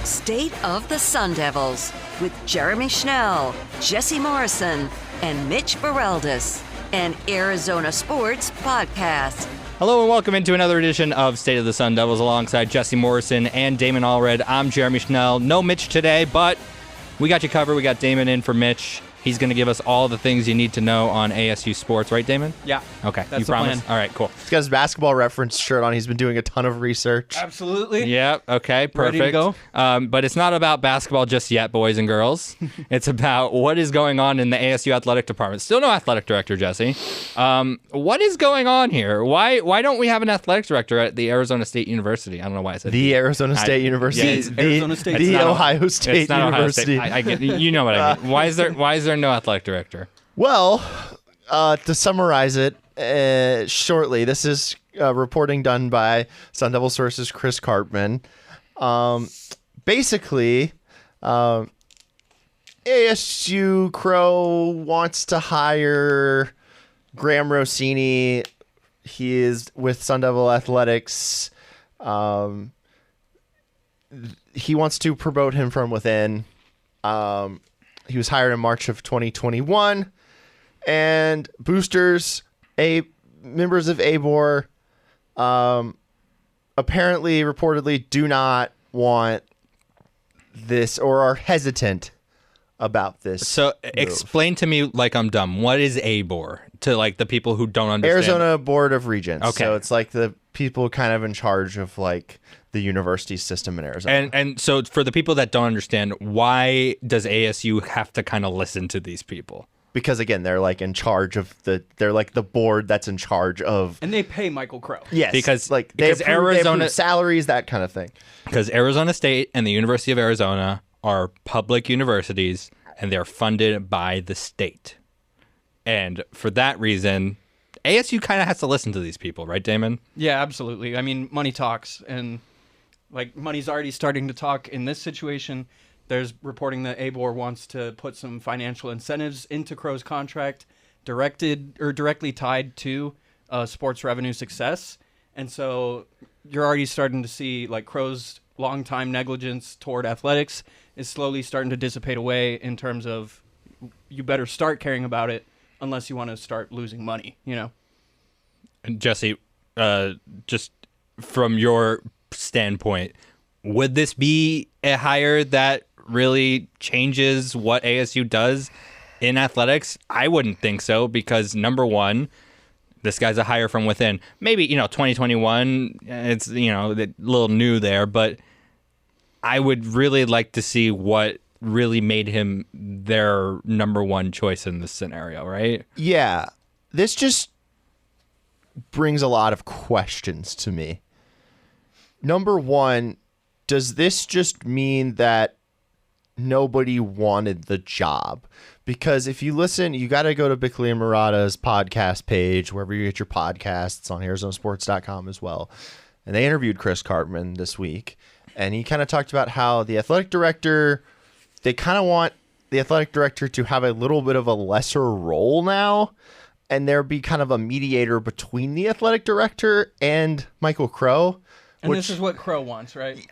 State of the Sun Devils with Jeremy Schnell, Jesse Morrison, and Mitch Bareldes, an Arizona Sports podcast. Hello and welcome into another edition of State of the Sun Devils alongside Jesse Morrison and Damon Allred. I'm Jeremy Schnell. No Mitch today, but we got you covered. We got Damon in for Mitch. He's going to give us all the things you need to know on ASU sports, right, Damon? Yeah. Okay. That's you the promise? plan. All right, cool. He's got his basketball reference shirt on. He's been doing a ton of research. Absolutely. Yeah, okay, perfect. Ready to go? But it's not about basketball just yet, boys and girls. It's about what is going on in the ASU athletic department. Still no athletic director, Jesse. What is going on here? Why don't we have an athletic director at the Arizona State University? I don't know why I said The Arizona State University. Yeah, It's Arizona State. The It's not Ohio State It's not University. Ohio State. I get, you know what I mean. Why is there no athletic director? Well, to summarize it shortly, this is reporting done by Sun Devil Sources' Chris Cartman. Basically, ASU Crow wants to hire Graham Rossini. He is with Sun Devil Athletics. He wants to promote him from within. He was hired in March of 2021. And boosters, members of ABOR, apparently, reportedly, do not want this or are hesitant about this. So move. explain to me like I'm dumb. What is ABOR to like the people who don't understand? Arizona Board of Regents. Okay. So it's like the people kind of in charge of like the university system in Arizona. And so for the people that don't understand, why does ASU have to kind of listen to these people? Because again, they're like in charge of they're like the board that's in charge of. And they pay Michael Crow. Yes. Because like because they Arizona approve salaries, that kind of thing. Because Arizona State and the University of Arizona are public universities and they're funded by the state. And for that reason, ASU kind of has to listen to these people, right, Damon? Yeah, absolutely. I mean, money talks, and like money's already starting to talk in this situation. There's reporting that ABOR wants to put some financial incentives into Crow's contract, directly tied to sports revenue success. And so you're already starting to see like Crow's longtime negligence toward athletics is slowly starting to dissipate away in terms of you better start caring about it unless you want to start losing money, you know? And Jesse, just from your standpoint, would this be a hire that really changes what ASU does in athletics? I wouldn't think so because, number one, this guy's a hire from within. Maybe, 2021, it's, a little new there, but I would really like to see what really made him their number one choice in this scenario, right? Yeah. This just brings a lot of questions to me. Number one, does this just mean that nobody wanted the job? Because if you listen, you got to go to Bickley and Murata's podcast page, wherever you get your podcasts, on ArizonaSports.com as well. And they interviewed Chris Cartman this week. And he kind of talked about how the athletic director, they kind of want the athletic director to have a little bit of a lesser role now. And there be kind of a mediator between the athletic director and Michael Crow. And this is what Crow wants, right?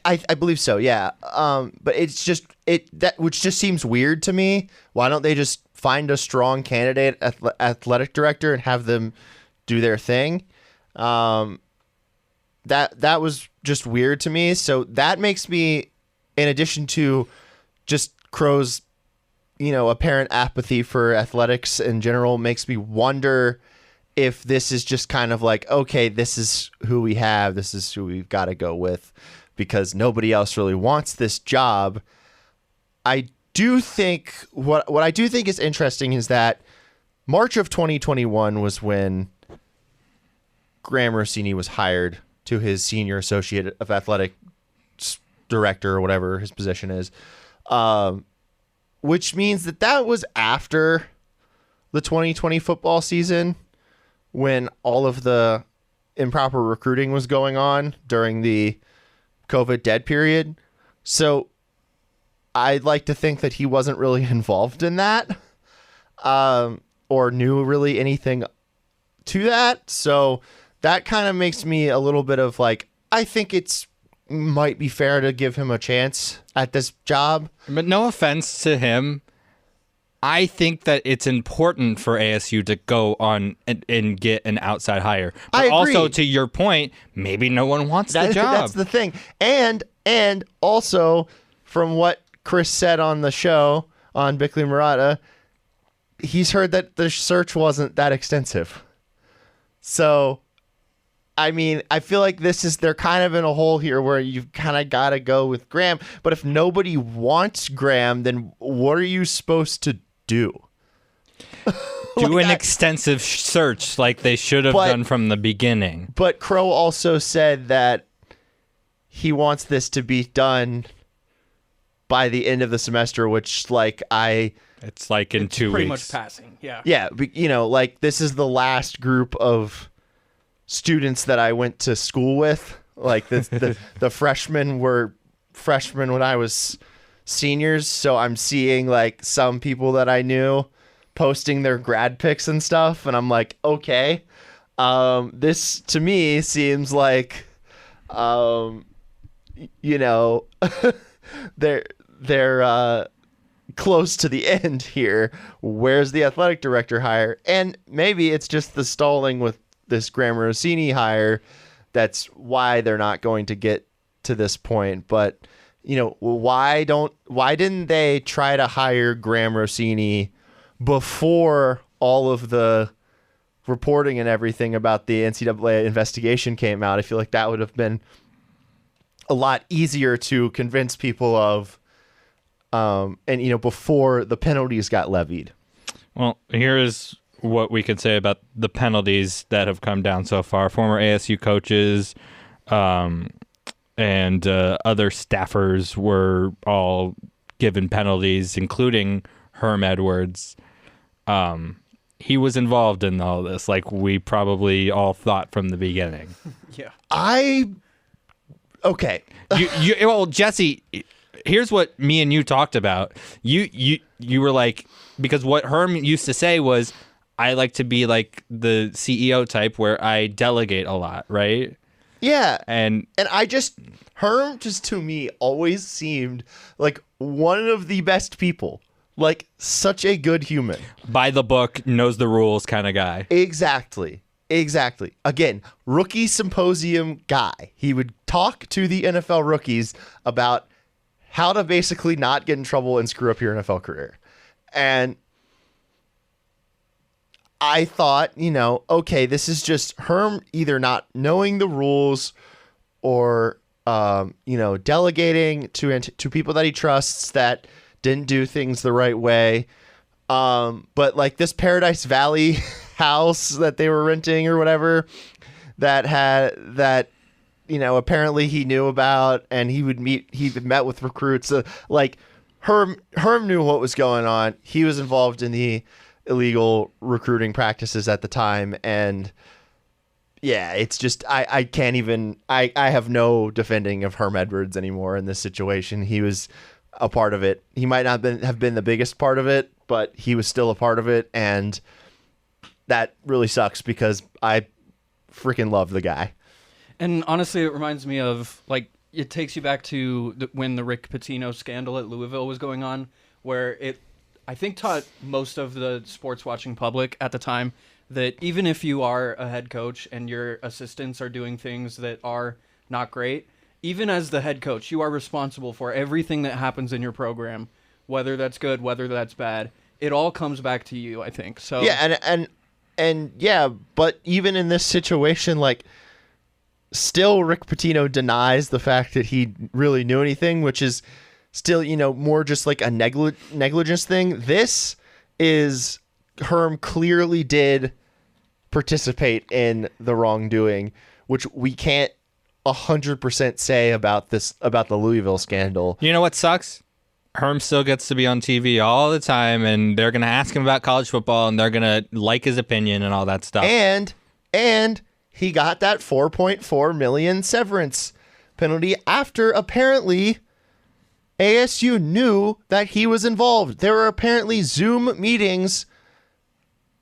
I believe so, yeah. But it's just which just seems weird to me. Why don't they just find a strong candidate athletic director and have them do their thing? That was just weird to me. So that makes me, in addition to just Crow's, apparent apathy for athletics in general, makes me wonder if this is just kind of like, okay, this is who we have, this is who we've got to go with, because nobody else really wants this job. I do think what I do think is interesting is that March of 2021 was when Graham Rossini was hired to his senior associate of athletic director or whatever his position is, which means that was after the 2020 football season, when all of the improper recruiting was going on during the COVID dead period. So I'd like to think that he wasn't really involved in that, or knew really anything to that. So that kind of makes me a little bit of like, I think it's might be fair to give him a chance at this job. But no offense to him, I think that it's important for ASU to go on and get an outside hire. But I agree. Also, to your point, maybe no one wants the job. That's the thing. And also, from what Chris said on the show on Bickley Murata, he's heard that the search wasn't that extensive. So, I mean, I feel like they're kind of in a hole here where you've kind of got to go with Graham. But if nobody wants Graham, then what are you supposed to do? Do an extensive search like they should have done from the beginning. But Crow also said that he wants this to be done by the end of the semester, which it's like in 2 weeks. Pretty much passing, yeah. Yeah, like this is the last group of students that I went to school with. Like the freshmen were freshmen when I was seniors, so I'm seeing like some people that I knew posting their grad pics and stuff, and I'm like, okay, this to me seems like, they're close to the end here. Where's the athletic director hire? And maybe it's just the stalling with this Graham Rossini hire. That's why they're not going to get to this point. But why didn't they try to hire Graham Rossini before all of the reporting and everything about the NCAA investigation came out? I feel like that would have been a lot easier to convince people of, before the penalties got levied. Well, here is what we can say about the penalties that have come down so far. Former ASU coaches and other staffers were all given penalties, including Herm Edwards. He was involved in all this, like we probably all thought from the beginning. Yeah. Okay. Well, Jesse, here's what me and you talked about. You were like, because what Herm used to say was, I like to be like the CEO type where I delegate a lot, right? Yeah. And Herm just to me always seemed like one of the best people. Like such a good human. By the book, knows the rules kind of guy. Exactly. Again, rookie symposium guy. He would talk to the NFL rookies about how to basically not get in trouble and screw up your NFL career. And I thought, okay, this is just Herm either not knowing the rules or, delegating to people that he trusts that didn't do things the right way. But like this Paradise Valley house that they were renting or whatever that apparently he knew about, and he met with recruits. Like Herm knew what was going on. He was involved in the illegal recruiting practices at the time. And yeah, it's just, I can't even, I have no defending of Herm Edwards anymore in this situation. He was a part of it. He might not have been the biggest part of it, but he was still a part of it. And that really sucks because I freaking love the guy. And honestly, it reminds me of, like, it takes you back to when the Rick Pitino scandal at Louisville was going on, where it, I think, taught most of the sports watching public at the time that even if you are a head coach and your assistants are doing things that are not great, even as the head coach, you are responsible for everything that happens in your program, whether that's good, whether that's bad. It all comes back to you, I think. So yeah, and yeah, but even in this situation, like, still Rick Pitino denies the fact that he really knew anything, which is still, more just like a negligence thing. This is Herm clearly did participate in the wrongdoing, which we can't 100% say about the Louisville scandal. You know what sucks? Herm still gets to be on TV all the time, and they're going to ask him about college football, and they're going to like his opinion and all that stuff. And he got that $4.4 million severance penalty after apparently ASU knew that he was involved. There were apparently Zoom meetings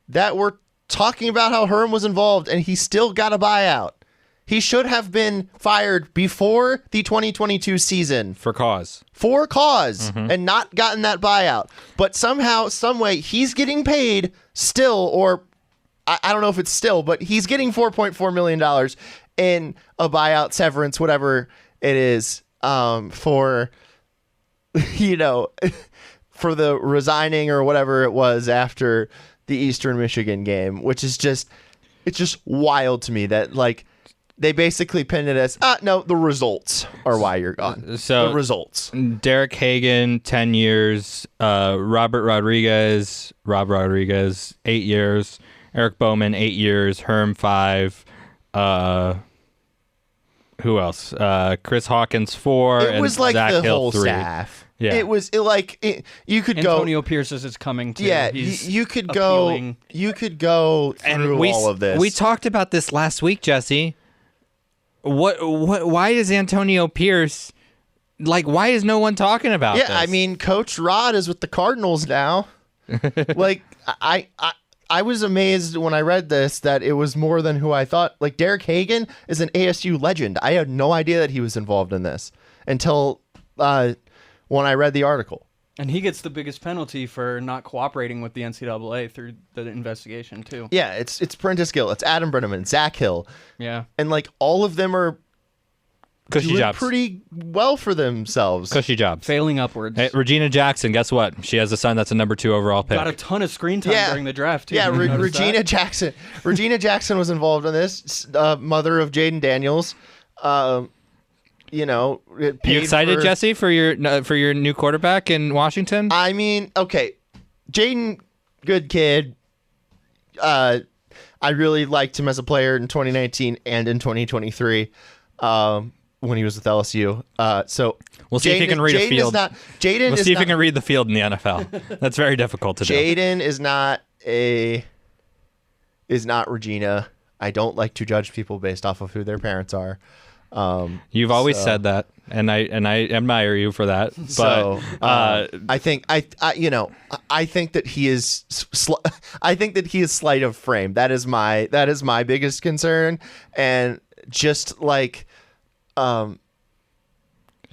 that were talking about how Herm was involved, and he still got a buyout. He should have been fired before the 2022 season For cause. and not gotten that buyout. But somehow, some way, he's getting paid still, or I don't know if it's still, but he's getting $4.4 million in a buyout, severance, whatever it is, for, for the resigning or whatever it was after the Eastern Michigan game, which is it's just wild to me that, like, they basically pinned it as, no, the results are why you're gone. So the results. Derek Hagan, 10 years. Rob Rodriguez, 8 years. Eric Bowman, 8 years. Herm, 5. Who else? Chris Hawkins, 4. It was like Zach the Hill, whole 3. staff. Yeah. You could go. Antonio Pierce is coming too. Yeah, He's you could appealing. go. You could go through all of this. We talked about this last week, Jesse. Why is Antonio Pierce, like, why is no one talking about this? Yeah, I mean, Coach Rod is with the Cardinals now. Like, I was amazed when I read this that it was more than who I thought. Like, Derek Hagan is an ASU legend. I had no idea that he was involved in this until when I read the article. And he gets the biggest penalty for not cooperating with the NCAA through the investigation too. Yeah, it's Prentice Gill, it's Adam Brenneman, Zach Hill, Yeah. and like all of them are Cushy doing jobs. pretty well for themselves. Cushy jobs. Failing upwards. Hey, Regina Jackson, guess what? She has a son that's a number 2 overall pick. Got a ton of screen time during the draft too. Yeah, Did you notice Regina that? Jackson. Regina Jackson was involved in this. Mother of Jaden Daniels. You excited, Jesse, for your new quarterback in Washington? I mean, okay, Jaden, good kid. I really liked him as a player in 2019 and in 2023 when he was with LSU. So We'll see if he can read a field. We'll see if he can read the field in the NFL. That's very difficult to do. Jaden is not Regina. I don't like to judge people based off of who their parents are. You've always said that, and I admire you for that. But I think that he is I think that he is slight of frame. That is my biggest concern, and just like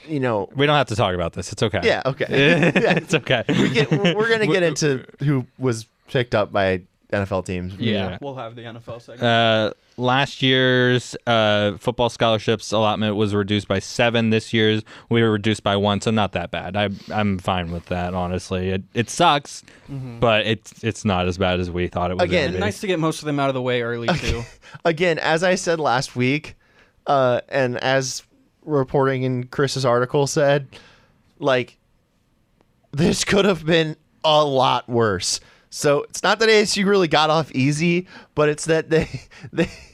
we don't have to talk about this. It's okay. Yeah, okay. It's okay. We're gonna get into who was picked up by NFL teams. Yeah, we'll have the NFL segment. Last year's football scholarships allotment was reduced by 7. This year's we were reduced by 1, so not that bad. I'm fine with that, honestly. It sucks, but it's not as bad as we thought it was. Again, gonna be. Nice to get most of them out of the way early too. Again, as I said last week, and as reporting in Chris's article said, like, this could have been a lot worse. So it's not that ASU really got off easy, but it's that they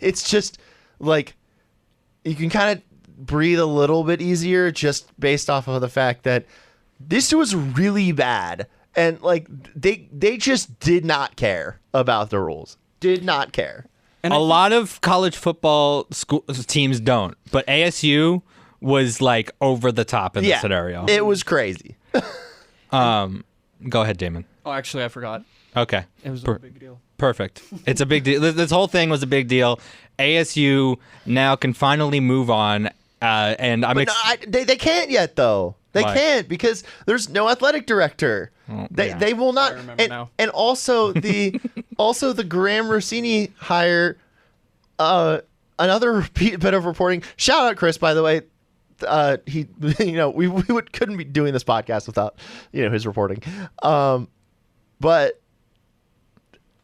it's just like you can kind of breathe a little bit easier just based off of the fact that this was really bad, and like they just did not care about the rules. Did not care. And a lot of college football teams don't, but ASU was like over the top in this scenario. It was crazy. Go ahead, Damon. Oh, actually, I forgot. Okay. It was a big deal. Perfect. It's a big deal. This whole thing was a big deal. ASU now can finally move on, and they can't yet though. They Why? can't because there's no athletic director. They will not. I remember now. And also the Graham Rossini hire. Another bit of reporting. Shout out Chris, by the way. He we couldn't be doing this podcast without his reporting. But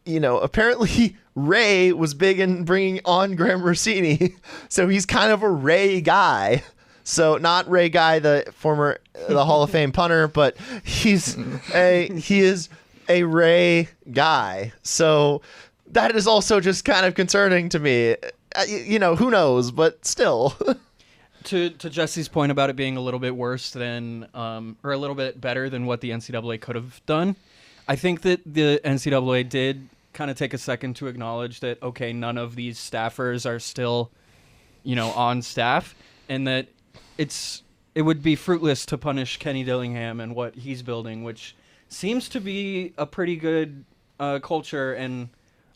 apparently Ray was big in bringing on Graham Rossini, so he's kind of a Ray guy. So not Ray Guy, the Hall of Fame punter, but he is a Ray guy. So that is also just kind of concerning to me. Who knows, but still. To Jesse's point about it being a little bit worse than, or a little bit better than what the NCAA could have done, I think that the NCAA did kind of take a second to acknowledge that, okay, none of these staffers are still, on staff, and that it would be fruitless to punish Kenny Dillingham and what he's building, which seems to be a pretty good culture and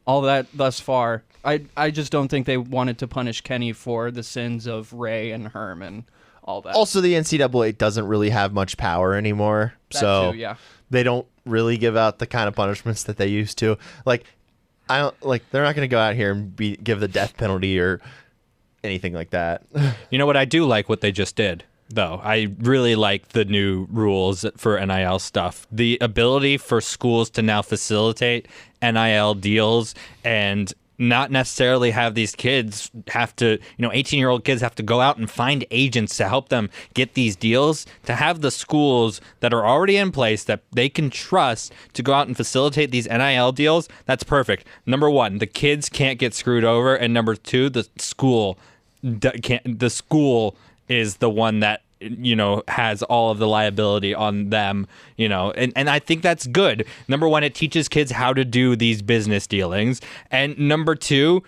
all that thus far. I just don't think they wanted to punish Kenny for the sins of Ray and Herm and all that. Also, the NCAA doesn't really have much power anymore, That too, yeah. they don't really give out the kind of punishments that they used to. Like, I don't like. They're not going to go out here and give the death penalty or anything like that. You know what? I do like what they just did, though. I really like the new rules for NIL stuff. The ability for schools to now facilitate NIL deals and not necessarily have these kids have to, 18-year-old kids have to go out and find agents to help them get these deals, to have the schools that are already in place that they can trust to go out and facilitate these NIL deals. That's perfect. Number one, the kids can't get screwed over. And number two, the school is the one that has all of the liability on them, and I think that's good. Number one, it teaches kids how to do these business dealings. And number two,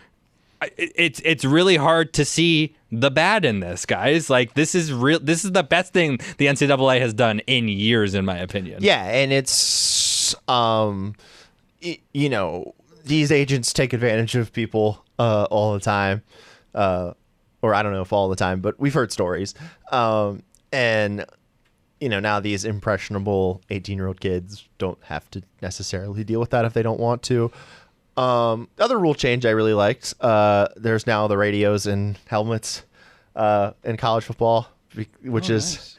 it's really hard to see the bad in this, guys. Like, this is the best thing the NCAA has done in years, in my opinion. Yeah. And it's, these agents take advantage of people all the time. Or I don't know if all the time, but we've heard stories. And, now these impressionable 18-year-old kids don't have to necessarily deal with that if they don't want to. Other rule change I really liked. There's now the radios and helmets in college football, which is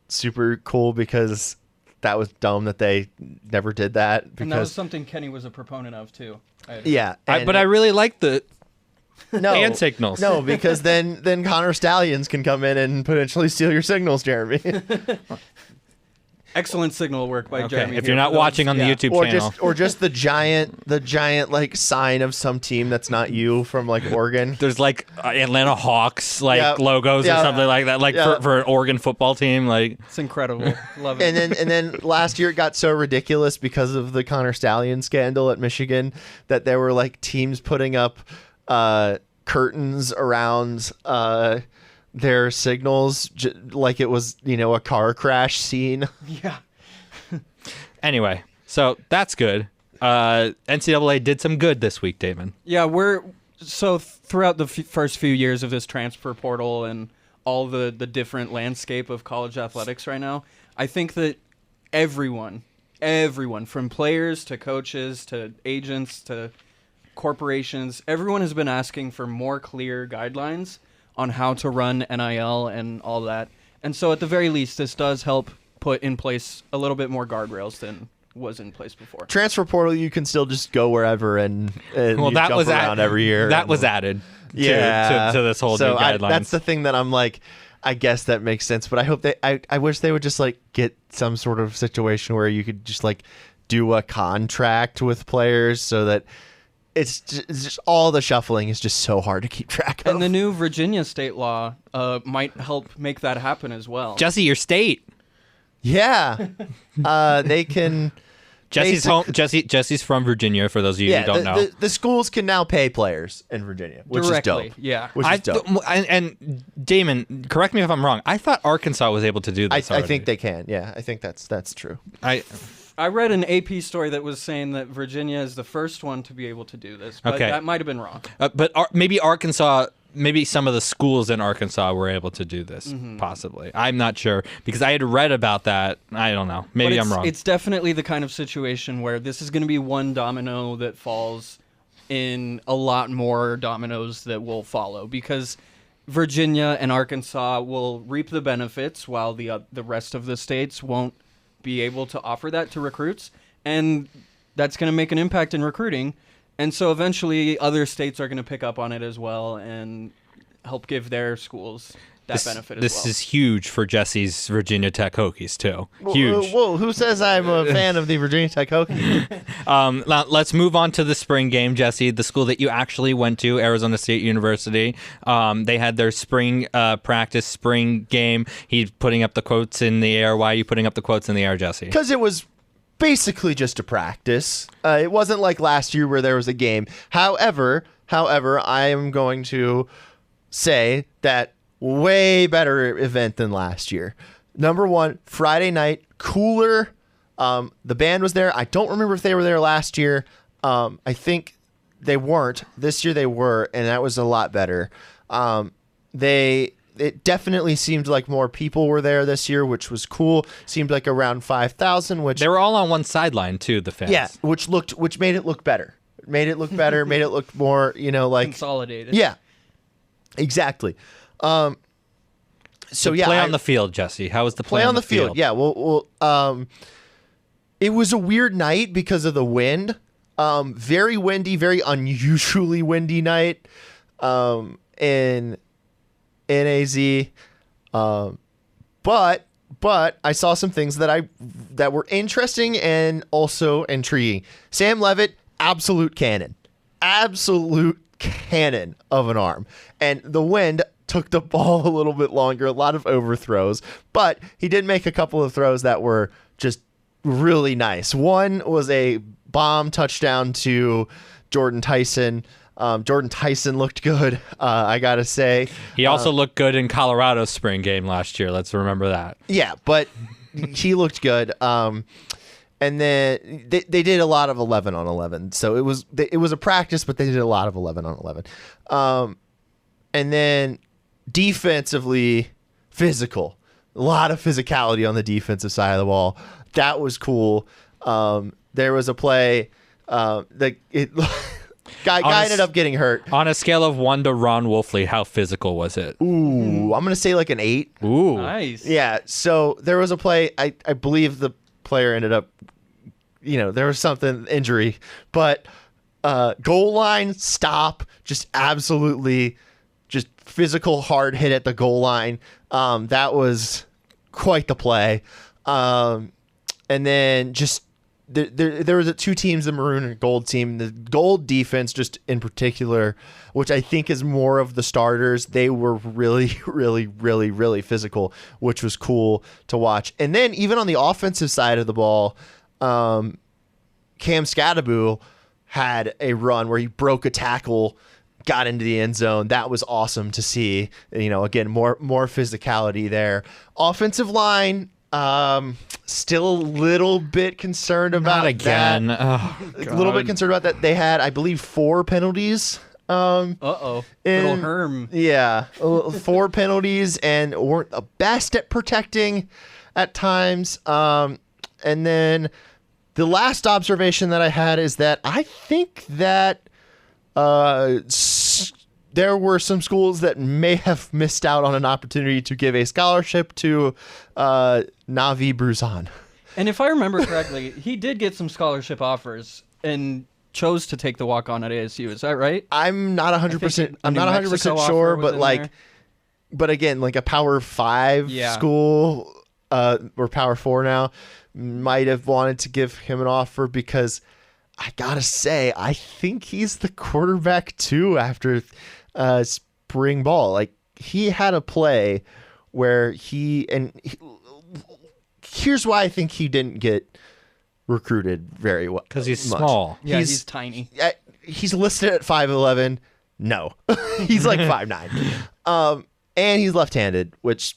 super cool because that was dumb that they never did that. And that was something Kenny was a proponent of, too. Yeah. But I really like the... hand signals. No, because then Connor Stallions can come in and potentially steal your signals, Jeremy. Excellent signal work by Jeremy. If you're not watching on the YouTube channel, or just the giant like sign of some team that's not you from like Oregon. There's like Atlanta Hawks logos or something like that, for an Oregon football team. Like, it's incredible. Love it. And then last year it got so ridiculous because of the Connor Stallions scandal at Michigan that there were like teams putting up curtains around their signals like it was, a car crash scene. Yeah. Anyway, so that's good. NCAA did some good this week, Damon. Yeah, throughout the first few years of this transfer portal and all the different landscape of college athletics right now, I think that everyone from players to coaches to agents to corporations, everyone has been asking for more clear guidelines on how to run NIL and all that. And so at the very least, this does help put in place a little bit more guardrails than was in place before. Transfer portal, you can still just go wherever and well, that jump was around every year. That was added to this whole new guidelines. That's the thing that I'm like, I guess that makes sense, but I hope I wish they would just like get some sort of situation where you could just like do a contract with players so that it's just all the shuffling is just so hard to keep track of. And the new Virginia state law might help make that happen as well. Jesse, your state. Yeah. They can... Jesse's home. Jesse's from Virginia, for those of you who don't know. The schools can now pay players in Virginia, which directly, is dope. Yeah. Which is dope. And Damon, correct me if I'm wrong. I thought Arkansas was able to do this I think they can. Yeah, I think that's true. I read an AP story that was saying that Virginia is the first one to be able to do this, but that might have been wrong. But maybe Arkansas, maybe some of the schools in Arkansas were able to do this, possibly. I'm not sure, because I had read about that. I don't know. Maybe I'm wrong. It's definitely the kind of situation where this is going to be one domino that falls in a lot more dominoes that will follow, because Virginia and Arkansas will reap the benefits while the rest of the states won't be able to offer that to recruits, and that's going to make an impact in recruiting. And so eventually other states are going to pick up on it as well and help give their schools that benefit as well. This is huge for Jesse's Virginia Tech Hokies, too. Huge. Whoa, who says I'm a fan of the Virginia Tech Hokies? Now, let's move on to the spring game, Jesse, the school that you actually went to, Arizona State University. They had their spring practice, spring game. He's putting up the quotes in the air. Why are you putting up the quotes in the air, Jesse? Because it was basically just a practice. It wasn't like last year where there was a game. However, I am going to say that way better event than last year. Number one, Friday night, cooler. The band was there. I don't remember if they were there last year. I think they weren't. This year they were, and that was a lot better. It definitely seemed like more people were there this year, which was cool. Seemed like around 5,000, which They were all on one sideline too, the fans. yeah, which made it look better. Made it look better. Made it look more, like Consolidated. yeah, exactly. So yeah, Play on the field, Jesse. How was the play on the field? Yeah, well, it was a weird night because of the wind. Very windy, very unusually windy night. In AZ, but I saw some things that were interesting and also intriguing. Sam Levitt, absolute cannon of an arm, and the wind took the ball a little bit longer, a lot of overthrows, but he did make a couple of throws that were just really nice. One was a bomb touchdown to Jordan Tyson. Jordan Tyson looked good, I gotta say. He also looked good in Colorado's spring game last year. Let's remember that. Yeah, but he looked good. And then they did a lot of 11 on 11. So it was a practice, but they did a lot of 11 on 11. And then defensively, physical. A lot of physicality on the defensive side of the ball. That was cool. There was a play Guy ended up getting hurt. On a scale of 1 to Ron Wolfley, how physical was it? Ooh, I'm going to say like an 8. Ooh. Nice. Yeah, so there was a play, I believe the player ended up, there was something, injury, but goal line, stop, just absolutely just physical hard hit at the goal line. That was quite the play. And then just there was two teams, the maroon and gold team. The gold defense, just in particular, which I think is more of the starters, they were really, really, really, really physical, which was cool to watch. And then even on the offensive side of the ball, Cam Scadaboo had a run where he broke a tackle, got into the end zone. That was awesome to see. Again, more physicality there. Offensive line, still a little bit concerned about Not again. that. Oh, A little bit concerned about that. They had, I believe, 4 penalties. Little Herm. Yeah, 4 penalties and weren't the best at protecting at times. And then the last observation that I had is that I think that there were some schools that may have missed out on an opportunity to give a scholarship to Navi Bruzan. And if I remember correctly, he did get some scholarship offers and chose to take the walk-on at ASU. Is that right? I'm not 100%. I'm New not Mexico 100% sure, offer was but in there. but again, like a Power 5 school or Power 4 now might have wanted to give him an offer because I gotta say, I think he's the quarterback too after spring ball. Like he had a play where here's why I think he didn't get recruited very well. because he's much. small. Yeah, he's tiny. He's listed at 5'11". No, he's like 5'9". And he's left-handed, which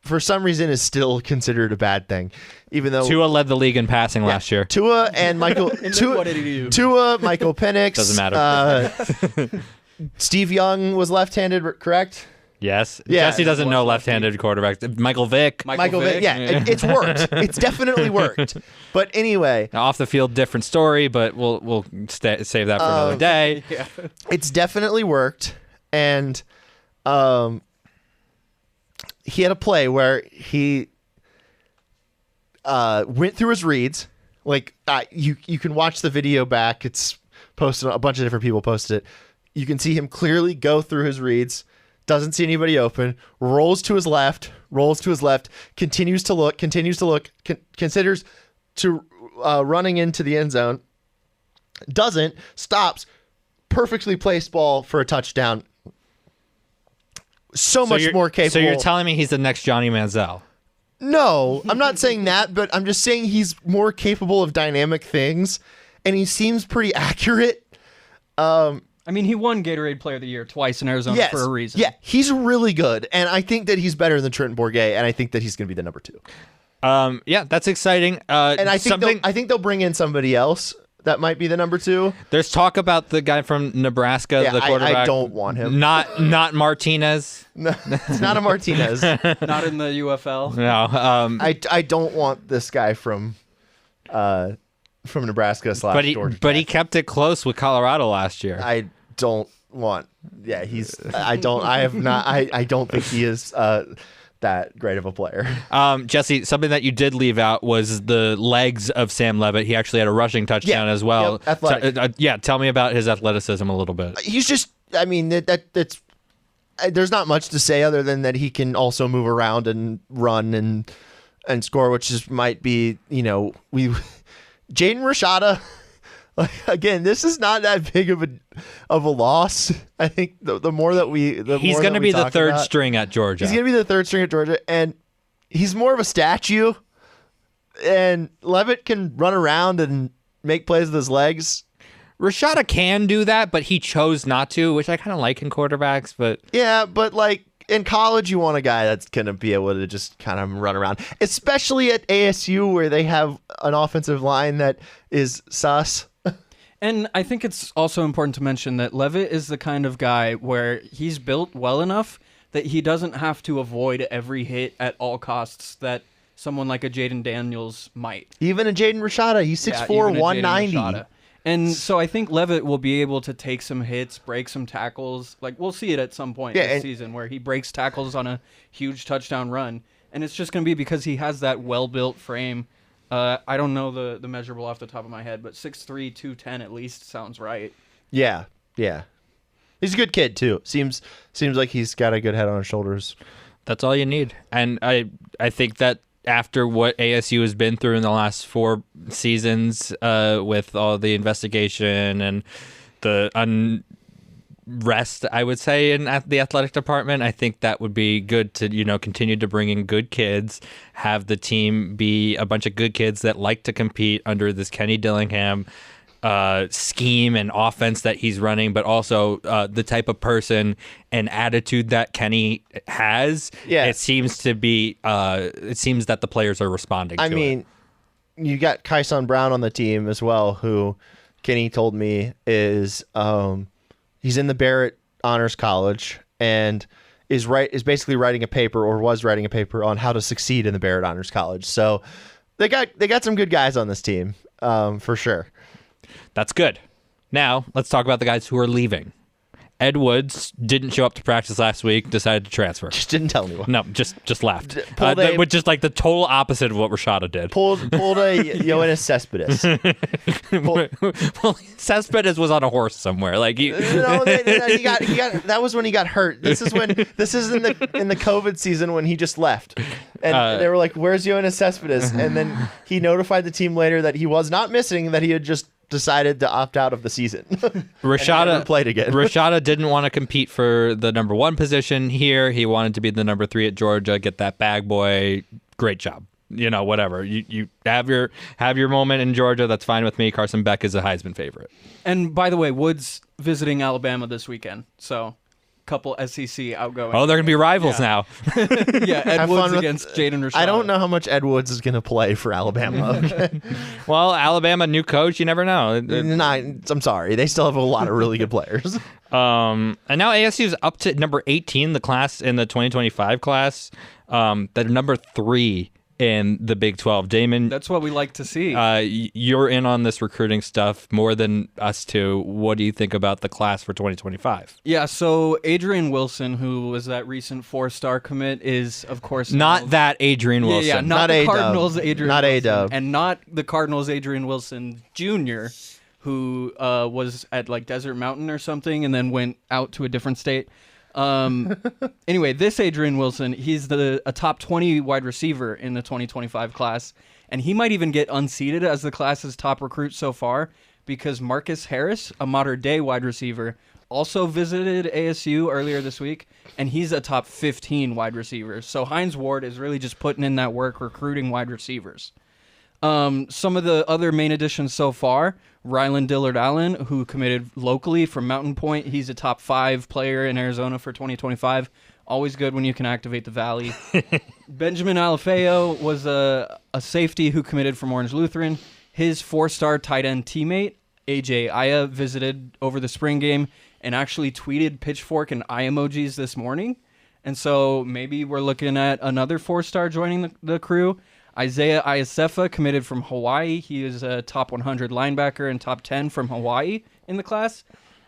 for some reason is still considered a bad thing, even though Tua led the league in passing last year. Tua and Michael And then what did he do? Tua, Michael Penix. Doesn't matter. Steve Young was left-handed, correct? Yes. Yeah. Jesse doesn't know left-handed quarterbacks. Michael Vick. Michael Vick. Yeah, it's worked. It's definitely worked. But anyway, Now, off the field, different story, but we'll save that for another day. Yeah. it's definitely worked. And he had a play where he went through his reads. Like you can watch the video back. It's posted. A bunch of different people posted it. You can see him clearly go through his reads. Doesn't see anybody open. Rolls to his left. Continues to look. Considers to running into the end zone. Doesn't. Stops. Perfectly placed ball for a touchdown. So much more capable. So you're telling me he's the next Johnny Manziel? No, I'm not saying that, but I'm just saying he's more capable of dynamic things, and he seems pretty accurate. I mean, he won Gatorade Player of the Year twice in Arizona for a reason. Yeah, he's really good, and I think that he's better than Trenton Bourguet, and I think that he's going to be the number 2. Yeah, that's exciting. And I think they'll bring in somebody else that might be the number 2. There's talk about the guy from Nebraska, Yeah, the quarterback. I don't want him. Not Martinez. No, it's not a Martinez. Not in the UFL. No. I don't want this guy from Nebraska / Georgia. But he kept it close with Colorado last year. I don't want. Yeah, I don't think he is that great of a player. Jesse, something that you did leave out was the legs of Sam Levitt. He actually had a rushing touchdown as well. Yep, athletic. Tell me about his athleticism a little bit. He's just. I mean, that's. There's not much to say other than that he can also move around and run and score, which just might be, Jaden Rashada. Again, this is not that big of a loss. I think the more that he's going to be the third string at Georgia. He's going to be the third string at Georgia, and he's more of a statue. And Levitt can run around and make plays with his legs. Rashada can do that, but he chose not to, which I kind of like in quarterbacks. But yeah, but like in college, you want a guy that's going to be able to just kind of run around, especially at ASU where they have an offensive line that is sus. And I think it's also important to mention that Levitt is the kind of guy where he's built well enough that he doesn't have to avoid every hit at all costs that someone like a Jaden Daniels might. Even a Jaden Rashada, he's 6'4", 190. And so I think Levitt will be able to take some hits, break some tackles. Like, we'll see it at some point this season where he breaks tackles on a huge touchdown run. And it's just going to be because he has that well-built frame. I don't know the measurable off the top of my head, but 6'3", 210 at least sounds right. Yeah. He's a good kid, too. Seems like he's got a good head on his shoulders. That's all you need. And I think that after what ASU has been through in the last 4 seasons with all the investigation and the unrest, I would say, in the athletic department, I think that would be good to, continue to bring in good kids, have the team be a bunch of good kids that like to compete under this Kenny Dillingham scheme and offense that he's running, but also the type of person and attitude that Kenny has. Yeah. It seems that the players are responding to it. I mean, you got Kyson Brown on the team as well, who Kenny told me is he's in the Barrett Honors College and is basically writing a paper or was writing a paper on how to succeed in the Barrett Honors College. So they got some good guys on this team, for sure. That's good. Now, let's talk about the guys who are leaving. Edwards didn't show up to practice last week, decided to transfer. Just didn't tell anyone. No, just left. Which is like the total opposite of what Rashada did. Pulled a Yoenis Cespedes. Well, Cespedes was on a horse somewhere. Like he got that was when he got hurt. This is in the COVID season when he just left. And they were like, "Where's Yoenis Cespedes?" And then he notified the team later that he was not missing, that he had just decided to opt out of the season. Rashada played again. Rashada didn't want to compete for the number 1 position here. He wanted to be the number 3 at Georgia, get that bag boy. Great job. Whatever. You have your moment in Georgia. That's fine with me. Carson Beck is a Heisman favorite. And by the way, Woods visiting Alabama this weekend. So couple SEC outgoing. Oh, they're going to be rivals now. Yeah, Ed Woods against Jaden Rashada. I don't know how much Ed Woods is going to play for Alabama. Well, Alabama, new coach, you never know. I'm sorry. They still have a lot of really good players. And now ASU is up to number 18, the class in the 2025 class. They're number 3 in the Big 12. Damon, that's what we like to see. You're in on this recruiting stuff more than us two. What do you think about the class for 2025? Yeah, so Adrian Wilson, who was that recent 4-star commit, is of course not that Adrian Wilson. Yeah, not the Cardinals Adrian not Wilson, A-Dub. and not the Cardinals Adrian Wilson Jr., who was at like Desert Mountain or something and then went out to a different state. Anyway, this Adrian Wilson, he's a top 20 wide receiver in the 2025 class, and he might even get unseated as the class's top recruit so far because Marcus Harris, a modern-day wide receiver, also visited ASU earlier this week, and he's a top 15 wide receiver. So Hines Ward is really just putting in that work recruiting wide receivers. Some of the other main additions so far, Rylan Dillard-Allen, who committed locally from Mountain Point. He's a top 5 player in Arizona for 2025. Always good when you can activate the Valley. Benjamin Alafeo was a safety who committed from Orange Lutheran. his 4-star tight end teammate, AJ Aya, visited over the spring game and actually tweeted pitchfork and eye emojis this morning. And so maybe we're looking at another 4-star joining the crew. Isaiah Iosefa committed from Hawaii. He is a top 100 linebacker and top 10 from Hawaii in the class.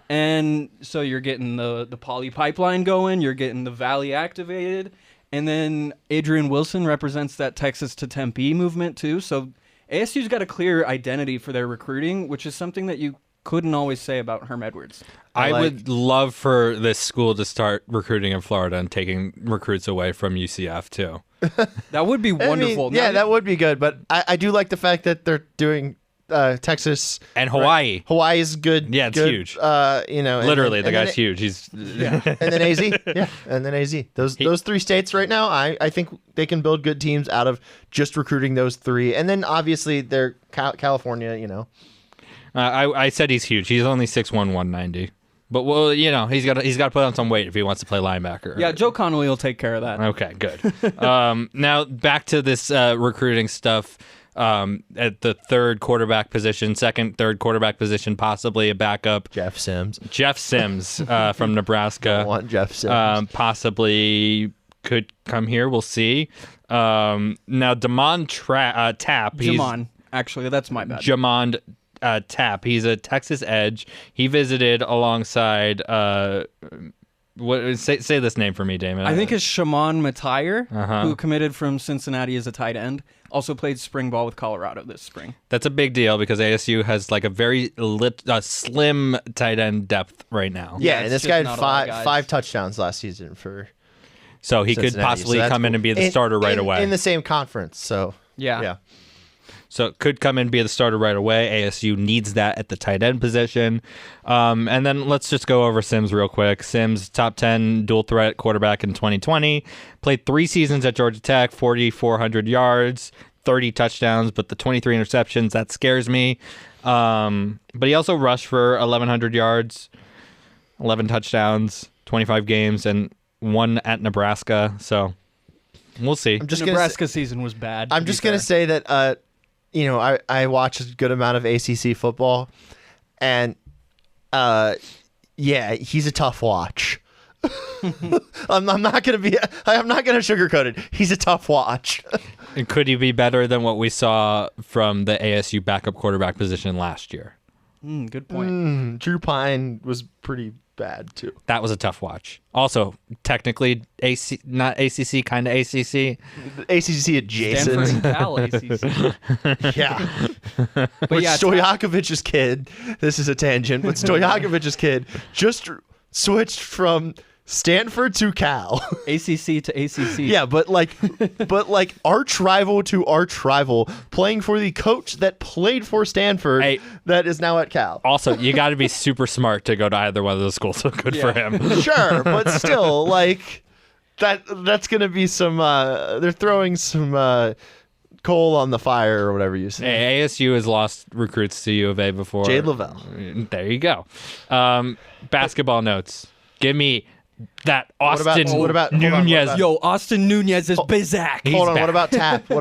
And so you're getting the poly pipeline going. You're getting the Valley activated. And then Adrian Wilson represents that Texas to Tempe movement too. So ASU's got a clear identity for their recruiting, which is something that you couldn't always say about Herm Edwards. I would love for this school to start recruiting in Florida and taking recruits away from UCF too. That would be wonderful. I mean, yeah, that would be good. But I do like the fact that they're doing Texas and Hawaii. Right? Hawaii is good. Yeah, it's good, huge. Literally, the guy's huge. He's and then AZ. Yeah, and then AZ. Those 3 states right now, I think they can build good teams out of just recruiting those 3. And then obviously they're California. I said he's huge. He's only 6'1", 190. But well, he's got to put on some weight if he wants to play linebacker. Yeah, Joe Connolly will take care of that. Okay, good. Now back to this recruiting stuff. At the third quarterback position, third quarterback position, possibly a backup. Jeff Sims from Nebraska. I want Jeff Sims. Possibly could come here. We'll see. Now, Damon Tapp. Jamon. Actually, that's my bad. Jamon Tapp. He's a Texas edge. He visited alongside... say this name for me, Damon. I think it's Shimon Matire, who committed from Cincinnati as a tight end. Also played spring ball with Colorado this spring. That's a big deal because ASU has like a very slim tight end depth right now. Yeah, and this guy had 5 touchdowns last season for. So he Cincinnati. could possibly come in and be the starter right away in the same conference. So yeah. So it could come in and be the starter right away. ASU needs that at the tight end position. And then let's just go over Sims real quick. Sims, top 10 dual threat quarterback in 2020. Played 3 seasons at Georgia Tech, 4,400 yards, 30 touchdowns, but the 23 interceptions, that scares me. But he also rushed for 1,100 yards, 11 touchdowns, 25 games, and 1 at Nebraska. So we'll see. Nebraska season was bad. I'm just going to say that... I watch a good amount of ACC football, and he's a tough watch. I'm not gonna sugarcoat it. He's a tough watch. And could he be better than what we saw from the ASU backup quarterback position last year? Good point. Drew Pine was pretty bad too. That was a tough watch. Also, technically, not ACC, kind of ACC. ACC adjacent. Stanford and Cal ACC. Yeah. But yeah, Stojakovic's kid, this is a tangent, but Stojakovic's kid just switched from Stanford to Cal. ACC to ACC. Yeah, but arch rival to arch rival, playing for the coach that played for Stanford that is now at Cal. Also, you got to be super smart to go to either one of those schools, so good for him. Sure, but still, that's going to be some, they're throwing some coal on the fire or whatever you say. Hey, ASU has lost recruits to U of A before. Jade Lavelle. There you go. Basketball notes. Give me that Austin Nunez. Yo, Austin Nunez is Bizak. Hold on. What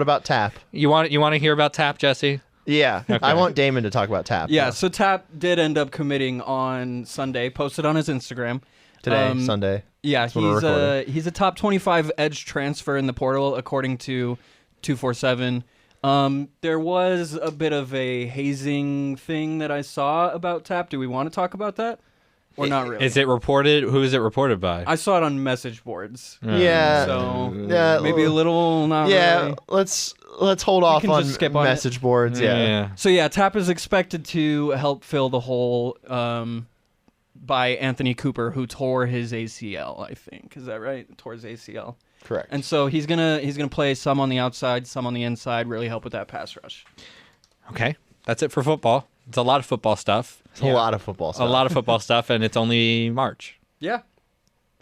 about Tap? You want to hear about Tap, Jesse? Yeah. Okay. I want Damon to talk about Tap. Yeah, so Tap did end up committing on Sunday, posted on his Instagram. Today, Sunday. Yeah, he's a top 25 edge transfer in the portal, according to 247. There was a bit of a hazing thing that I saw about Tap. Do we want to talk about that? Or not really? Is it reported? Who is it reported by? I saw it on message boards. Yeah. So maybe a little not really. Let's hold off on skip message boards. Yeah. So Tap is expected to help fill the hole by Anthony Cooper, who tore his ACL, I think. Is that right? Tore his ACL. Correct. And so he's gonna play some on the outside, some on the inside, really help with that pass rush. Okay. That's it for football. It's a lot of football stuff. It's a lot of football stuff. And it's only March. Yeah.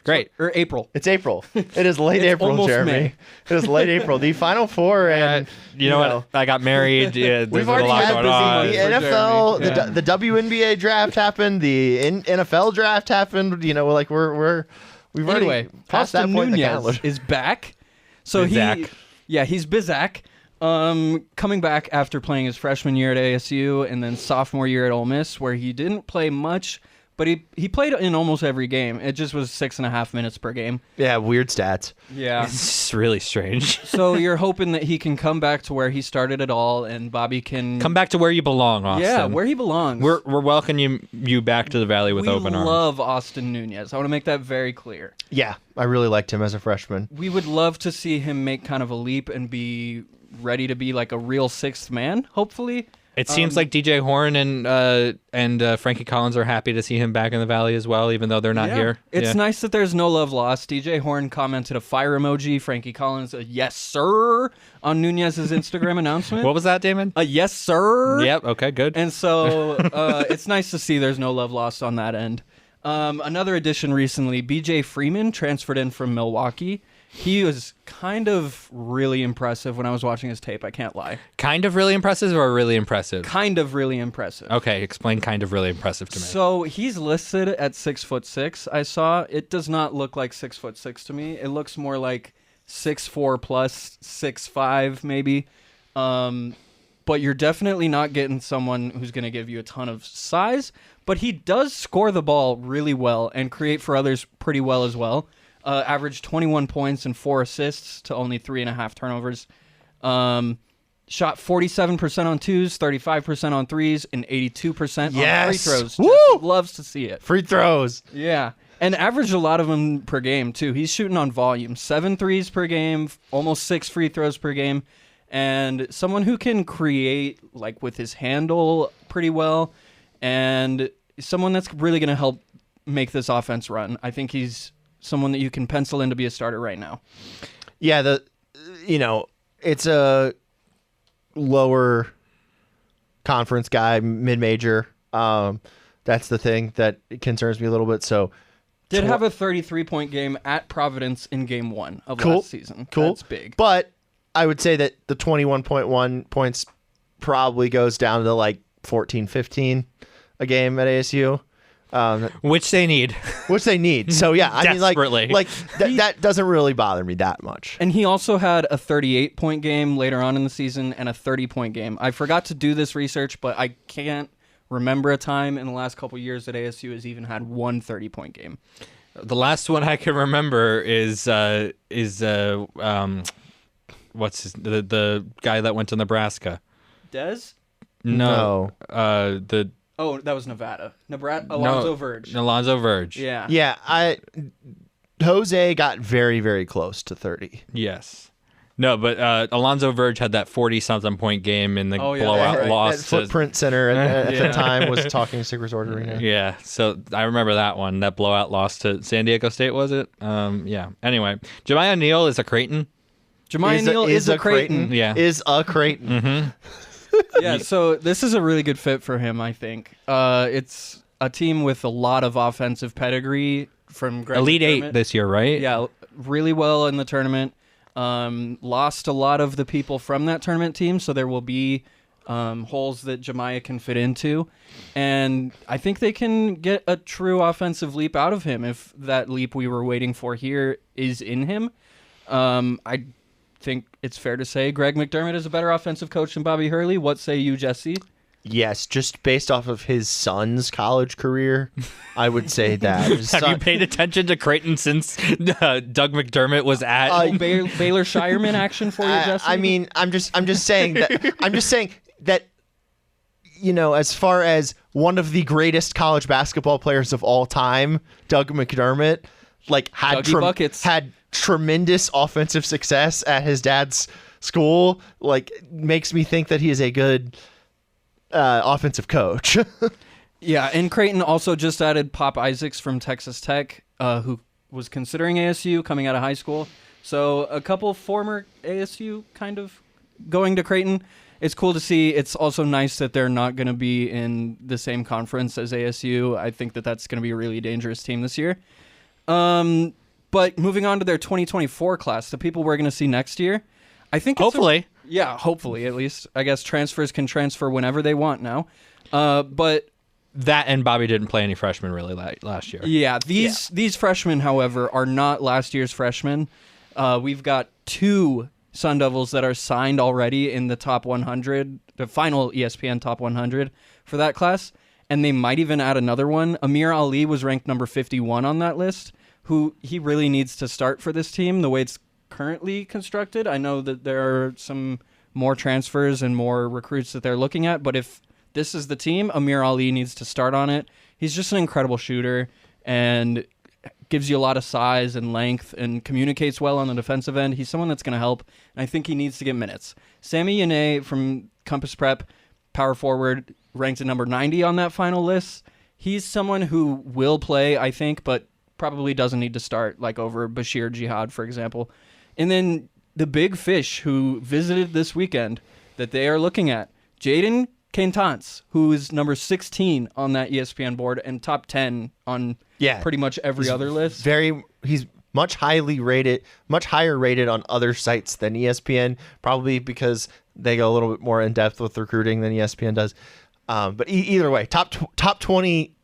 Great. Or April. It's April. It is late April, Jeremy. May. It is late April. The Final Four and... you know what? I got married. Yeah, we've already had the NFL, the WNBA draft happened, the NFL draft happened. We've already passed that point in the calendar. is back. So Bizak. he's Bizak. Coming back after playing his freshman year at ASU and then sophomore year at Ole Miss, where he didn't play much, but he played in almost every game. It just was 6.5 minutes per game. Yeah, weird stats. Yeah. It's really strange. So you're hoping that he can come back to where he started it all, and Bobby can Come back to where you belong, Austin. Yeah, where he belongs. We're welcoming you back to the Valley with open arms. We love Austin Nunez. I want to make that very clear. Yeah, I really liked him as a freshman. We would love to see him make kind of a leap and be ready to be like a real sixth man, hopefully. It seems like DJ Horn and Frankie Collins are happy to see him back in the Valley as well, even though they're not here. It's nice that there's no love lost. DJ Horn commented a fire emoji. Frankie Collins a yes sir on Nunez's Instagram announcement. What was that, Damon? A yes sir. Yep. Okay. Good. And so it's nice to see there's no love lost on that end. Another addition recently, BJ Freeman transferred in from Milwaukee. He was kind of really impressive when I was watching his tape. I can't lie. Kind of really impressive or really impressive? Kind of really impressive. Okay, explain kind of really impressive to me. So he's listed at 6'6". I saw it does not look like 6'6" to me. It looks more like 6'4" plus 6'5" maybe. But you're definitely not getting someone who's going to give you a ton of size. But he does score the ball really well and create for others pretty well as well. Averaged 21 points and 4 assists to only 3.5 turnovers. Shot 47% on twos, 35% on threes, and 82% on free throws. Woo! Just loves to see it. Free throws. Yeah. And averaged a lot of them per game, too. He's shooting on volume. 7 threes per game, almost 6 free throws per game. And someone who can create like with his handle pretty well. And someone that's really going to help make this offense run. I think he's someone that you can pencil in to be a starter right now. Yeah, it's a lower conference guy, mid-major. That's the thing that concerns me a little bit. So, did have a 33-point game at Providence in Game 1 of last season. Cool. That's big. But I would say that the 21.1 points probably goes down to like 14, 15 a game at ASU. Which they need. So, yeah, I mean, Desperately. that doesn't really bother me that much. And he also had a 38-point game later on in the season and a 30-point game. I forgot to do this research, but I can't remember a time in the last couple years that ASU has even had one 30-point game. The last one I can remember is what's the guy that went to Nebraska? Dez? No. Oh, that was Nevada. Alonzo Verge. Alonzo Verge. Yeah. Yeah, Jose got very, very close to 30. Yes. No, but Alonzo Verge had that 40-something point game in the blowout loss. That Footprint Center at the time was talking Sick Resort Arena. Yeah, so I remember that one, that blowout loss to San Diego State, was it? Yeah. Anyway, Jemiah Neal is a Creighton. Jemiah Neal is a Creighton. Yeah. Is a Creighton. Mm-hmm. Yeah, so this is a really good fit for him, I think. It's a team with a lot of offensive pedigree from Greg Elite McDermott. 8 this year, right? Yeah, really well in the tournament. Lost a lot of the people from that tournament team, so there will be holes that Jemiah can fit into. And I think they can get a true offensive leap out of him if that leap we were waiting for here is in him. I think it's fair to say Greg McDermott is a better offensive coach than Bobby Hurley. What say you, Jesse? Yes, just based off of his son's college career, I would say that. Have you paid attention to Creighton since Doug McDermott was at Baylor Shireman action for you, Jesse? I mean, I'm just saying that as far as one of the greatest college basketball players of all time, Doug McDermott, had tremendous offensive success at his dad's school, makes me think that he is a good offensive coach. Yeah, and Creighton also just added Pop Isaacs from Texas Tech, who was considering ASU coming out of high school. So a couple former ASU kind of going to Creighton. It's cool to see. It's also nice that they're not going to be in the same conference as ASU. I think that that's going to be a really dangerous team this year. But moving on to their 2024 class, the people we're going to see next year, I think hopefully. Hopefully at least. I guess transfers can transfer whenever they want now. But that and Bobby didn't play any freshmen really last year. Yeah, these freshmen, however, are not last year's freshmen. We've got 2 Sun Devils that are signed already in the top 100, the final ESPN top 100 for that class, and they might even add another one. Amir Ali was ranked number 51 on that list, who he really needs to start for this team the way it's currently constructed. I know that there are some more transfers and more recruits that they're looking at, but if this is the team, Amir Ali needs to start on it. He's just an incredible shooter and gives you a lot of size and length and communicates well on the defensive end. He's someone that's going to help, and I think he needs to get minutes. Sami Yane from Compass Prep, power forward, ranked at number 90 on that final list. He's someone who will play, I think, but probably doesn't need to start, like over Bashir Jihad, for example. And then the big fish who visited this weekend that they are looking at, Jaden Quintance, who is number 16 on that ESPN board and top 10 on pretty much every other list. He's much higher rated on other sites than ESPN, probably because they go a little bit more in depth with recruiting than ESPN does. But either way, top 20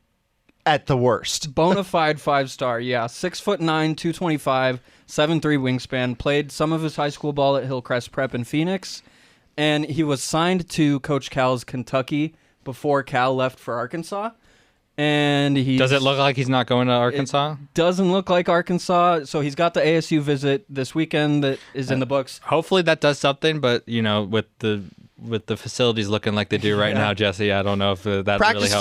at the worst. Bona fide 5-star, yeah. 6'9", 225, 7'3" wingspan. Played some of his high school ball at Hillcrest Prep in Phoenix. And he was signed to Coach Cal's Kentucky before Cal left for Arkansas. And does it look like he's not going to Arkansas? It doesn't look like Arkansas. So he's got the ASU visit this weekend that is in the books. Hopefully that does something, but with the facilities looking like they do right now, Jesse, I don't know if that really helps. Practice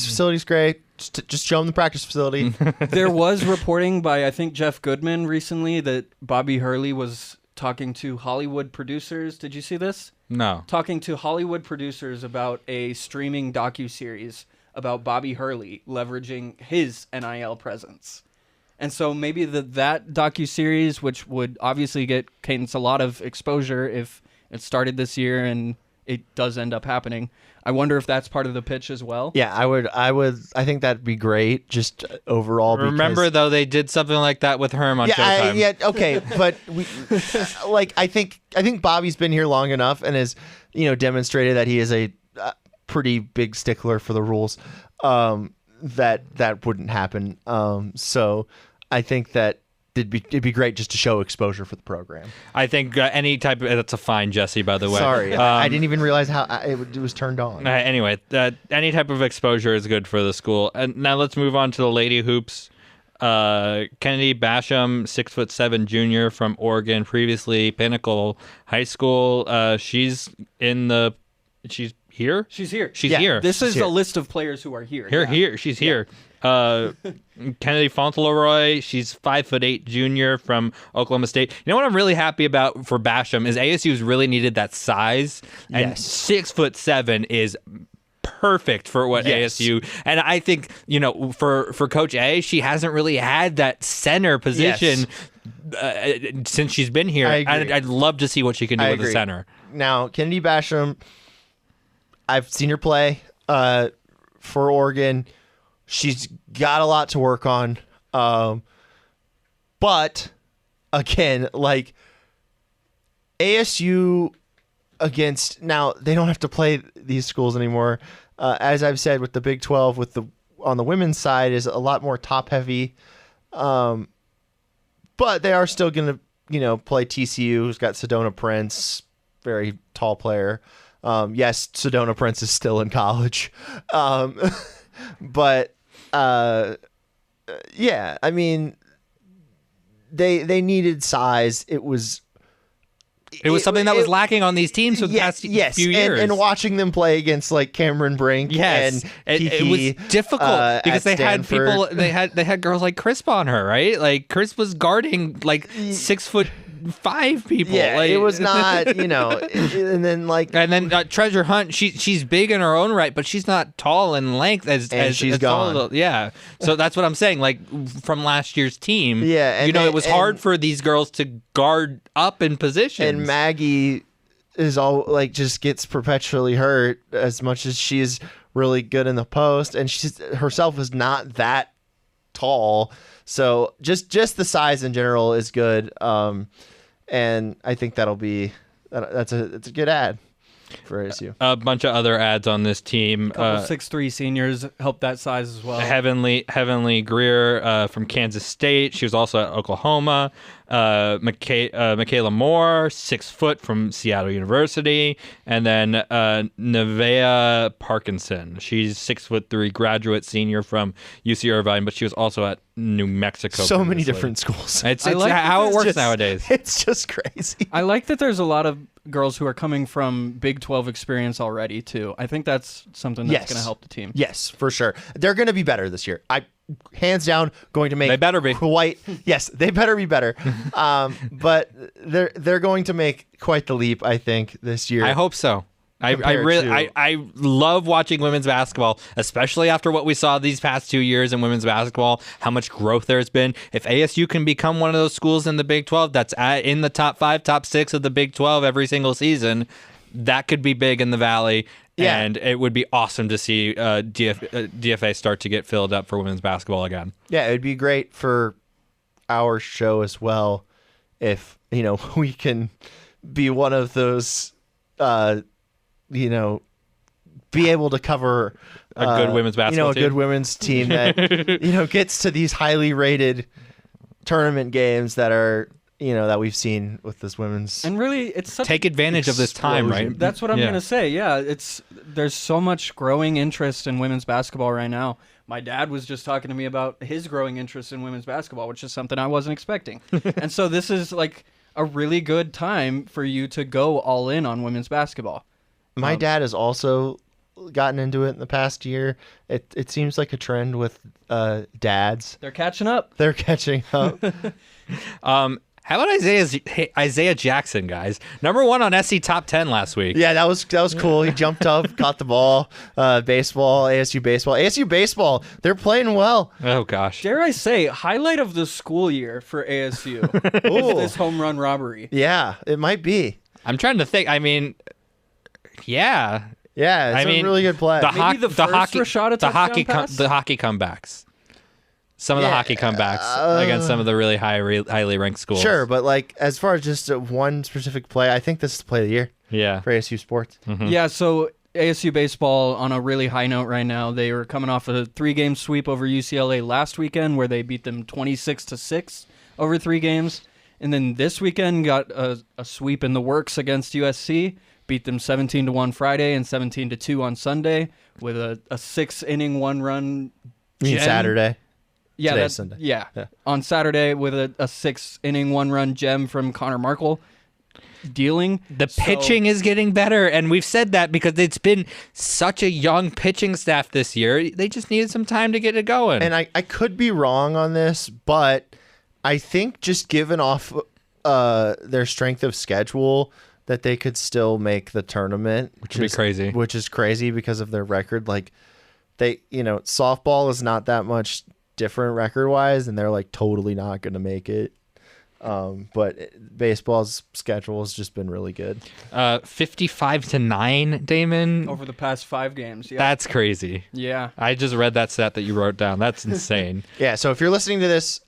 facility's great. Just show them the practice facility. There was reporting by, I think, Jeff Goodman recently that Bobby Hurley was talking to Hollywood producers. Did you see this? No. Talking to Hollywood producers about a streaming docuseries about Bobby Hurley leveraging his NIL presence. And so maybe that docuseries, which would obviously get Cadence a lot of exposure if it started this year and it does end up happening. I wonder if that's part of the pitch as well. Yeah, I think that'd be great, just overall. Remember, though, they did something like that with Herm on Showtime. Okay, but I think Bobby's been here long enough and has, demonstrated that he is a pretty big stickler for the rules. That wouldn't happen. So I think that it'd be great just to show exposure for the program. I think any type of... That's a fine, Jesse, by the way. Sorry. I didn't even realize how it was turned on. Anyway, any type of exposure is good for the school. And now let's move on to the Lady Hoops. Kennedy Basham, 6'7" junior from Oregon, previously Pinnacle High School. She's here? She's here. She's here. This is a list of players who are here. She's here. Kennedy Fauntleroy, she's 5'8" junior from Oklahoma State. You know what I'm really happy about for Basham is ASU's really needed that size, and 6'7" is perfect for what ASU. And I think for Coach A, she hasn't really had that center position since she's been here. I'd love to see what she can do with the center. Now, Kennedy Basham, I've seen her play for Oregon. She's got a lot to work on. But, again, like, ASU against... Now, they don't have to play these schools anymore. As I've said, with the Big 12, on the women's side, is a lot more top-heavy. But they are still going to, play TCU, who's got Sedona Prince, very tall player. Yes, Sedona Prince is still in college. But yeah, I mean, they needed size. It was something that was lacking on these teams for the past few years. And watching them play against like Cameron Brink and Kiki, it was difficult because they had people. They had girls like Crisp on her, right? Like Crisp was guarding like 6'5" people. Yeah, like, it was not, and then Treasure Hunt. She's big in her own right, but she's not tall in length as she's gone. Yeah, so that's what I'm saying. Like from last year's team. Yeah, it was hard for these girls to guard up in positions. And Maggie is all like just gets perpetually hurt as much as she is really good in the post, and she's herself is not that tall. So just the size in general is good. And I think it's a good ad for ASU. A bunch of other ads on this team. 6'3" seniors help that size as well. Heavenly Greer from Kansas State. She was also at Oklahoma. Michaela Moore, 6 foot from Seattle University, and then Nevaeh Parkinson. She's 6'3", graduate senior from UC Irvine, but she was also at New Mexico. So many previously. different schools. It's like how it works just- nowadays. It's just crazy. I like that there's a lot of girls who are coming from Big 12 experience already, too. I think that's something that's Yes. going to help the team. Yes, for sure. They're going to be better this year. Hands down, going to make. They better be. Yes, they better be better. But they're going to make quite the leap, I think, this year. I hope so. I Compared really to- I love watching women's basketball, especially after what we saw these past 2 years in women's basketball, how much growth there's been. If ASU can become one of those schools in the Big 12 that's in the top 5, top 6 of the Big 12 every single season, that could be big in the Valley. Yeah. And it would be awesome to see DFA start to get filled up for women's basketball again. Yeah, it'd be great for our show as well if, we can be one of those, be able to cover A good women's basketball a team. good women's team that, gets to these highly rated tournament games that are, that we've seen with this women's. And really, it's such Take advantage of this time, right? Explosion. That's what I'm Yeah. going to say. Yeah, there's so much growing interest in women's basketball right now. My dad was just talking to me about his growing interest in women's basketball, which is something I wasn't expecting. And so this is like a really good time for you to go all in on women's basketball. My dad has also gotten into it in the past year. It seems like a trend with dads. They're catching up. They're catching up. How about Isaiah Jackson, guys? Number 1 on SC Top 10 last week. Yeah, that was cool. He jumped up, caught the ball. Baseball, ASU baseball. They're playing well. Oh, gosh. Dare I say, highlight of the school year for ASU is this home run robbery. Yeah, it might be. I'm trying to think. I mean, yeah. Yeah, it's a really good play. Maybe the first Rashada touchdown pass? The hockey comebacks. Some of the hockey comebacks against some of the really highly ranked schools. Sure, but as far as just one specific play, I think this is the play of the year Yeah. for ASU sports. Yeah, so ASU baseball on a really high note right now. They were coming off a 3-game sweep over UCLA last weekend where they beat them 26-6 over 3 games. And then this weekend got a sweep in the works against USC, beat them 17-1 Friday and 17-2 on Sunday with a 6-inning 1-run You mean gem. Saturday? Yeah, Today's that's Sunday. Yeah. Yeah. On Saturday with a 6-inning 1-run gem from Connor Markle dealing. The pitching is getting better, and we've said that because it's been such a young pitching staff this year. They just needed some time to get it going. And I could be wrong on this, but I think just given off their strength of schedule that they could still make the tournament, which would be crazy. Which is crazy because of their record. Softball is not that much different record-wise, and they're totally not going to make it. But baseball's schedule has just been really good. 55-9, Damon. over the past 5 games. Yeah. That's crazy. Yeah. I just read that stat that you wrote down. That's insane. Yeah, so if you're listening to this,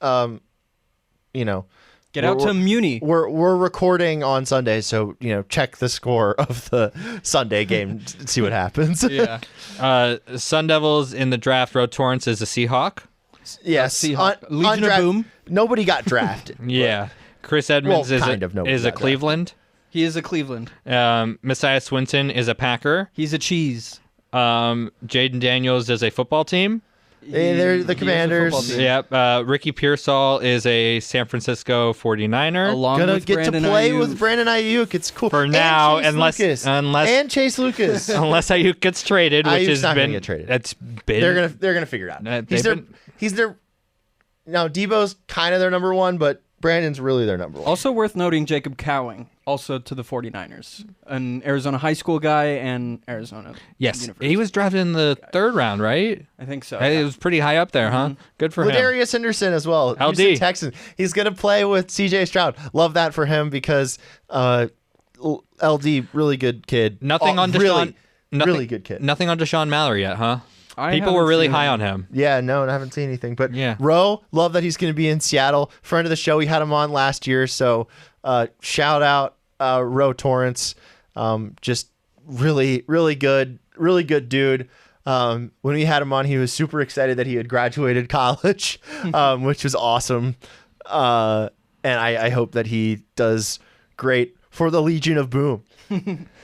Get out to Muni. We're recording on Sunday, so check the score of the Sunday game to see what happens. Yeah. Sun Devils in the draft. Ro Torrance is a Seahawk. Yes, Seahawk. Legion of Boom. Nobody got drafted. Yeah. Chris Edmonds Well, is kind of nobody a got Cleveland. He is a Cleveland. Messiah Swinton is a Packer. He's a cheese. Jaden Daniels is a football team. They're the He is a Commanders. football team. Yep. Ricky Pearsall is a San Francisco 49er. Along Gonna with get Brandon to play Ayuk. with Brandon Ayuk. It's cool For And now, Chase unless- Lucas. unless- and Chase Lucas. Unless Ayuk gets traded, which Ayuk's has not gonna been get traded. It's been they're gonna figure it out. They've He's their now. Debo's kind of their number one, but Brandon's really their number one. Also worth noting, Jacob Cowing, also to the 49ers. An Arizona high school guy and Arizona Yes, University. he was drafted in the 3rd round, right? I think so. It was pretty high up there, huh? Good for him. Ladarius Henderson as well. LD. Houston Texans. He's gonna play with CJ Stroud. Love that for him because LD really good kid. Nothing on Deshaun. Really, nothing, really good kid. Nothing on Deshaun Mallory yet, huh? I People haven't were really seen high him. on him. Yeah, no, I haven't seen anything. But Yeah. Roe, love that he's going to be in Seattle. Friend of the show, we had him on last year. So shout out Roe Torrance. Just really, really good dude. When we had him on, he was super excited that he had graduated college, which was awesome. and I hope that he does great for the Legion of Boom.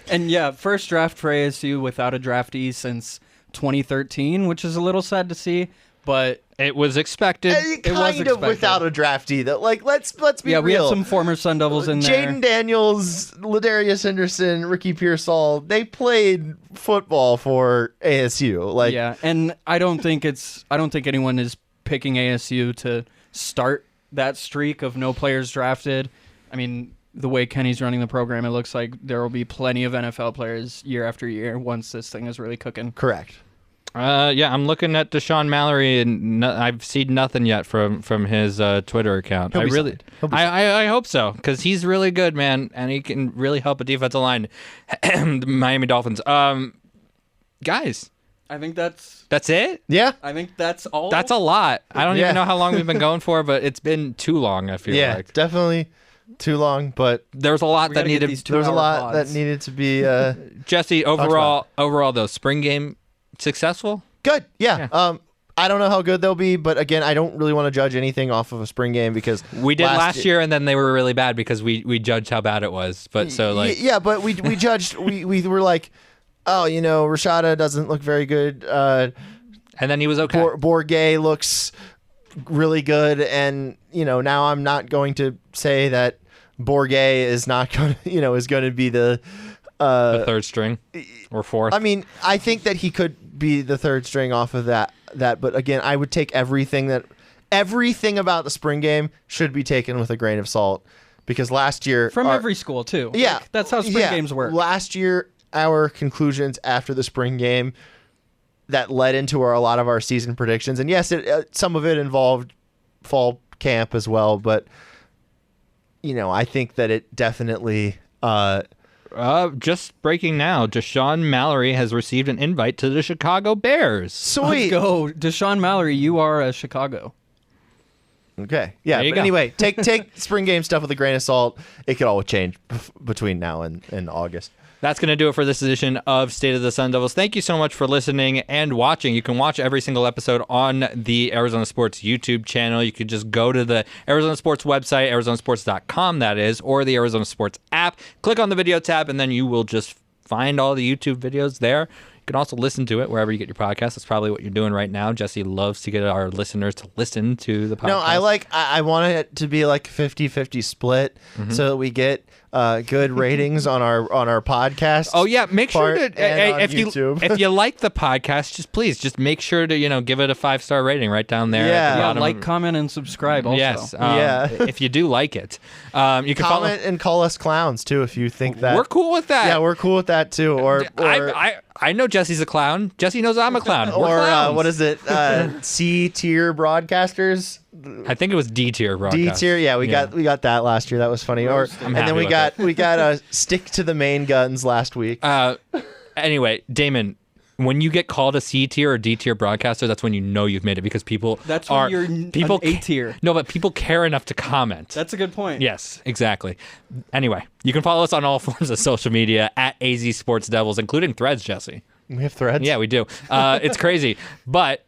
And yeah, first draft for ASU without a draftee since 2013, which is a little sad to see, but It was expected. Kind of without a draftee, though. Like, let's be real. We had some former Sun Devils in there. Jaden Daniels, Ladarius Henderson, Ricky Pearsall, they played football for ASU. Like, yeah, and I don't think anyone is picking ASU to start that streak of no players drafted. I mean, the way Kenny's running the program, it looks like there will be plenty of NFL players year after year once this thing is really cooking. correct. Yeah, I'm looking at Deshaun Mallory, and I've seen nothing yet from his Twitter account. He'll be really, signed. He'll be I hope so, because he's really good, man, and he can really help a defensive line. The Miami Dolphins. Guys, I think that's it. Yeah. I think that's all. That's a lot. I don't Yeah. even know how long we've been going for, but it's been too long. I feel Yeah, like definitely too long, but there's a lot We that gotta get needed. these there was a 2-hour lot pods. that needed to be Jesse, overall though, spring game successful. good. Yeah. I don't know how good they'll be, but again, I don't really want to judge anything off of a spring game because We did last year, and then they were really bad because we judged how bad it was. But so like, yeah, but we judged. we were like, oh, Rashada doesn't look very good. and then he was okay. Bourget looks really good, and now I'm not going to say that Bourget is not going to is going to be the third string or fourth. I mean, I think that he could be the third string off of that, but again, I would take everything about the spring game should be taken with a grain of salt because last year from every school too. yeah, Like, that's how spring games work. Last year, our conclusions after the spring game that led into a lot of our season predictions, and yes, some of it involved fall camp as well, but I think that it definitely. Just breaking now, Deshaun Mallory has received an invite to the Chicago Bears. Sweet. Let's go, Deshaun Mallory. You are a Chicago. Okay. Yeah. There you But go. anyway, take spring game stuff with a grain of salt. It could all change between now and August. That's going to do it for this edition of State of the Sun Devils. Thank you so much for listening and watching. You can watch every single episode on the Arizona Sports YouTube channel. You could just go to the Arizona Sports website, arizonasports.com that is, or the Arizona Sports app. Click on the video tab, and then you will just find all the YouTube videos there. You can also listen to it wherever you get your podcast. That's probably what you're doing right now. Jesse loves to get our listeners to listen to the podcast. No, I want it to be like a 50-50 split so that we get good ratings on our podcast. Oh yeah, make sure part to and on if YouTube. if you like the podcast, just make sure to give it a 5-star rating right down there. Yeah. at the Yeah, bottom. like, comment, and subscribe. Also. Yes, Yeah. if you do like it, you can follow. Comment and call us clowns too if you think that We're cool with that. Yeah, we're cool with that too. Or I know Jesse's a clown. Jesse knows I'm a clown. We're clowns. what is it? C tier broadcasters. I think it was D tier D broadcast. tier, yeah, we got that last year. That was funny. I'm And then happy we with got stick to the main guns last week. Anyway, Damon, when you get called a C tier or D tier broadcaster, that's when you know you've made it because people That's are when you're an people A tier. No, but people care enough to comment. That's a good point. Yes, exactly. Anyway, you can follow us on all forms of social media at AZ Sports Devils, including Threads, Jesse. We have threads. Yeah, we do. It's crazy. But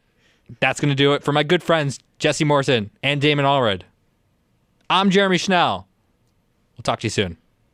that's going to do it for my good friends, Jesse Morrison and Damon Allred. I'm Jeremy Schnell. We'll talk to you soon.